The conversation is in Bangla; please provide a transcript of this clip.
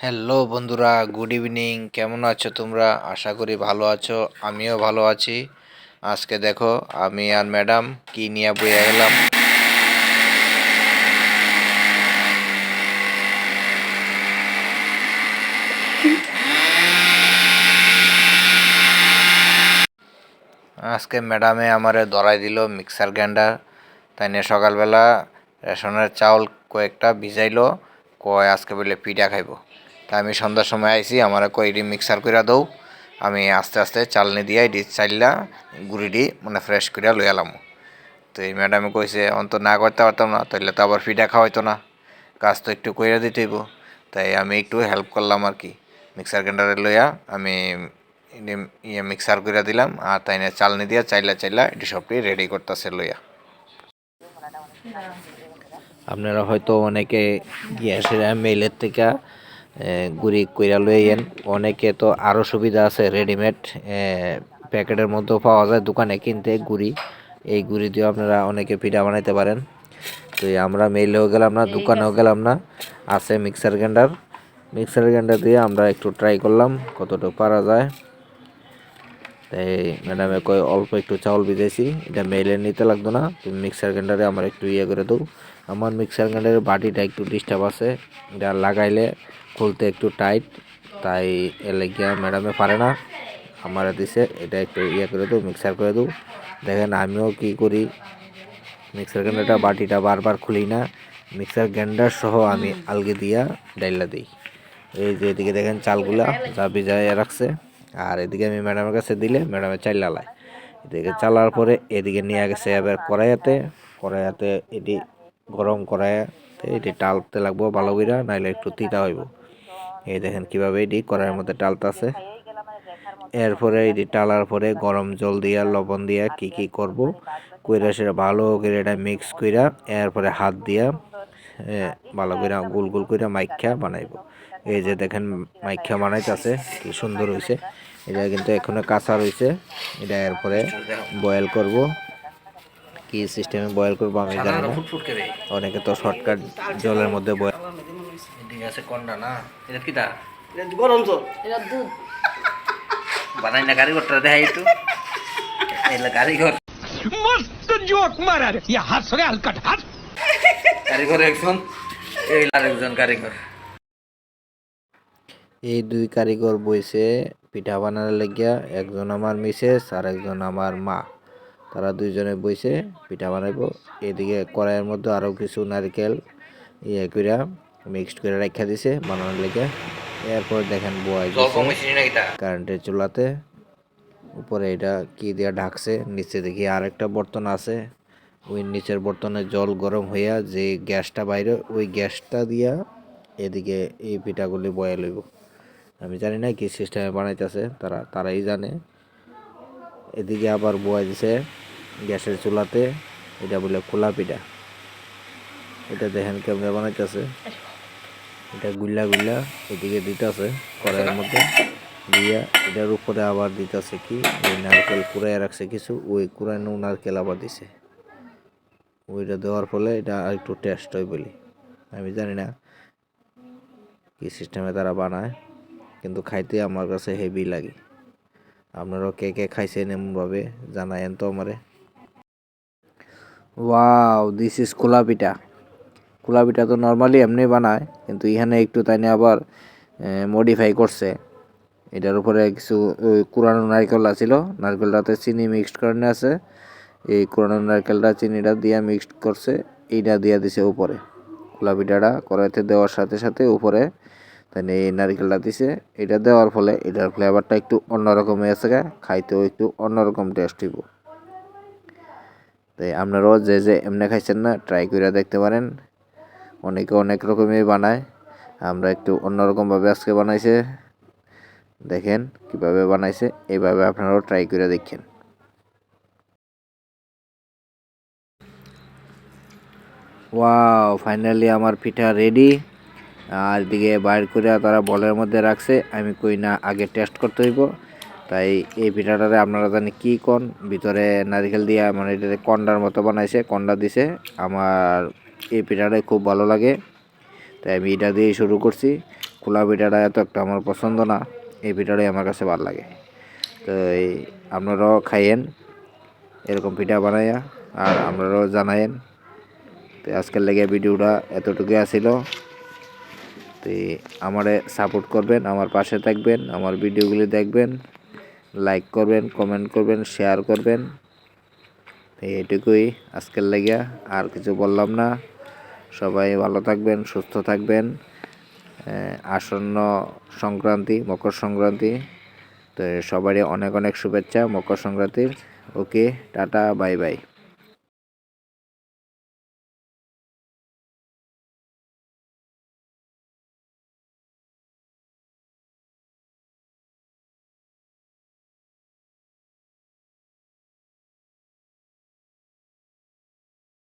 হ্যালো বন্ধুরা, গুড ইভিনিং। কেমন আছো তোমরা? আশা করি ভালো আছো। আমিও ভালো আছি। আজকে দেখো আমি আর ম্যাডাম কি নিয়ে বইয়া গেলাম। আজকে ম্যাডামে আমারে ধরাই দিল মিক্সার গ্রাইন্ডার। তাই নিয়ে সকালবেলা রেশনের চাউল কয়েকটা ভিজাইলো, কয় আজকে বলে পিঠা খাইব। তা আমি সন্ধ্যার সময় আইছি, আমার কয় এটি মিক্সার কইরা দৌ। আমি আস্তে আস্তে চালনি দিয়ে এটি চাইলা গুড়িটি মানে ফ্রেশ কইরা লই এলাম। তো এই ম্যাডামে কইছে অন্ত না করতে পারতাম না, তাইলে তো আবার পিঠা খাওয়াইতো না, কাজ তো একটু কইরা দিতে হইব। তাই আমি একটু হেল্প করলাম আর কি। মিক্সার গ্রাইন্ডারে লইয়া আমি মিক্সার কইরা দিলাম, আর তাই না চালনি দিয়া চাইলা চাইলা এটি সবটি রেডি করতেছে লইয়া। আপনারা হয়তো অনেকে গ্যাসের মেইলের থেকে গুড়ি কইরা লইয়েন, অনেকে তো আরও সুবিধা আছে, রেডিমেড প্যাকেটের মধ্যেও পাওয়া যায় দোকানে কিনতে গুড়ি। এই গুড়ি দিয়ে আপনারা অনেকে পিঠা বানাইতে পারেন। তো আমরা মেইলেও গেলাম না, দোকানেও গেলাম না, আছে মিক্সার গ্রাইন্ডার। মিক্সার গ্রাইন্ডার দিয়ে আমরা একটু ট্রাই করলাম কতটুকু পারা যায়। তাই ম্যাডামে কয় অল্প একটু চাউল ভিজাইছি, এটা মেইলে নিতে লাগতো না, তুমি মিক্সার গ্রাইন্ডারে আমার একটু ইয়ে করে দাও। আমার মিক্সার গ্রাইন্ডারের বাটিটা একটু ডিস্টার্ব আছে, এটা লাগাইলে খুলতে একটু টাইট, তাই এর লাগিয়া ম্যাডামে পারে না, আমার দিছে এটা একটু ইয়ে করে দাও, মিক্সার করে দাও। দেখেন আমিও কি করি, মিক্সার গ্রাইন্ডারটা বাটিটা বারবার খুলি না, মিক্সার গ্রাইন্ডার সহ আমি আলগে দিয়া ডাইলা দিই। এই যে এদিকে দেখেন চালগুলা যা ভিজাইয়া রাখছে, আর এদিকে আমি ম্যাডামের কাছে দিলে ম্যাডামে চাল লালায়। এদিকে চালার পরে এদিকে নিয়ে গেছে এবার কড়াইয়াতে এটি গরম কড়াইয়াতে এটি টালতে লাগবো ভালো করে, নাইলে একটু তিতা হইব। এই দেখেন কিভাবে এটি কড়াইয়ের মধ্যে টালতাছে। এরপরে এটি টালার পরে গরম জল দিয়া লবণ দিয়া কি করব কইরা সেটা ভালো করে এটা মিক্স কইরা এরপরে হাত দিয়া ভালো করে গোল গোল করে মাইখা বানাইব। এই যে দেখেন মাইখা বানাইতেছে, কি সুন্দর হয়েছে। এটা কিন্তু এখনো কাঁচা রয়েছে, এটা এরপরে বয়েল করব। কি সিস্টেমে বয়েল করবো আমি জানি না, অনেকে তো শর্টকাট জলের মধ্যে বয়েল। এদিকে আছে কন্ডা না, এটা কিটা? এটা গরম জল, এটা দুধ বানাই না। কারিগরটা দেখাই একটু, এলা কারিগর মস্ত জোক মারার ইয়া হাস রে হালকাট হাস। কারিগর একজন, এই আরেকজন কারিগর। এই দুই কারিগর বইছে পিঠা বানানোর লাগিয়া, একজন আমার মিসেস আর একজন আমার মা। তারা দুইজনে বইছে পিঠা বানাইবো। এদিকে কড়াইয়ের মধ্যে আরও কিছু নারকেল ইয়ে কইরা মিক্সড করে রাখা দিছে বানানোর লাগিয়া। এরপর দেখেন বয় কারেন্টের চুলাতে, উপরে এটা কি দিয়া ঢাকছে, নিচে দেখি আরেকটা বর্তন আছে, ওই নিচের বর্তনে জল গরম হইয়া যে গ্যাসটা বাইরে, ওই গ্যাসটা দিয়া এদিকে এই পিঠাগুলি বয়া লইব। আমি জানি না কি সিস্টেমে বানাইতেছে, তারাই জানে। এদিকে আবার বয়া দিছে গ্যাসের চুলাতে, এটা বলে খোলা পিঠা। এটা দেখেন কেমনে বানাইতেছে, এটা গুল্লা গুল্লা এদিকে দিতেছে কড়াইয়ের মধ্যে দিয়া, এটার উপরে আবার দিতেছে কি ওই নারকেল কুড়াইয়া রাখছে কিছু, ওই কুড়ানো নারকেল আবার দিছে। ওইটা দেওয়ার ফলে এটা আর একটু টেস্ট হয় বলি, আমি জানি না কি সিস্টেমে তারা বানায়, কিন্তু খাইতে আমার কাছে হেভি লাগে। আপনারাও কে কে খাইছেন এমনভাবে জানায়েন তো আমারে। ওয়াও, দিস ইজ খোলা পিঠা। খোলা পিঠা তো নর্মালি এমনি বানায়, কিন্তু এখানে একটু তাই না আবার মডিফাই করছে। এটার উপরে কিছু কুরানো নারকেল আছিল, নারকেলটাতে চিনি মিক্সড করে আছে, এই কুরানো নারকেলটা চিনিটা দিয়ে মিক্সড করছে, এইটা দিয়ে দিছে উপরে। খোলা পিঠাটা কড়াইতে দেওয়ার সাথে সাথে উপরে তাই এই নারকেলটা দিছে। এটা দেওয়ার ফলে এটার ফ্লেভারটা একটু অন্যরকম হয়েছে, খাইতেও একটু অন্যরকম টেস্ট হইব। তাই আপনারাও যে এমনি খাইছেন না, ট্রাই করে দেখতে পারেন। অনেকে অনেক রকমই বানায়, আমরা একটু অন্যরকমভাবে আজকে বানাইছে। দেখেন কিভাবে বানাইছে, এইভাবে আপনারাও ট্রাই করে দেখেন। ওয়াও, ফাইনালি আমার পিঠা রেডি। আর এদিকে বাইর করে তারা বলের মধ্যে রাখছে, আমি কই না আগে টেস্ট করতে হইব। তাই এই পিঠাটারে আপনারা জানি কি কোন, ভিতরে নারকেল দিয়া মানে এটা কন্ডার মতো বানাইছে, কন্ডা দিছে। আমার এই পিঠাটাই খুব ভালো লাগে, তাই আমি এটা দিয়ে শুরু করছি। খোলা পিঠাটা এত একটা আমার পছন্দ না, এই পিঠাটাই আমার কাছে ভালো লাগে। তো এই আপনারাও খাইয়েন এরকম পিঠা বানাইয়া, আর আপনারাও জানায়েন। তো আজকের লেগে ভিডিওটা এতটুকু আসিল। তো আমারে সাপোর্ট করবেন, আমার পাশে থাকবেন, আমার ভিডিওগুলি দেখবেন, লাইক করবেন, কমেন্ট করবেন, শেয়ার করবেন। এইটুকুই আজকের লেগে, আর কিছু বললাম না। সবাই ভালো থাকবেন, সুস্থ থাকবেন। আসন্ন সংক্রান্তি, মকর সংক্রান্তি, তো সবারই অনেক অনেক শুভেচ্ছা মকর সংক্রান্তির। ওকে, টাটা, বাই বাই।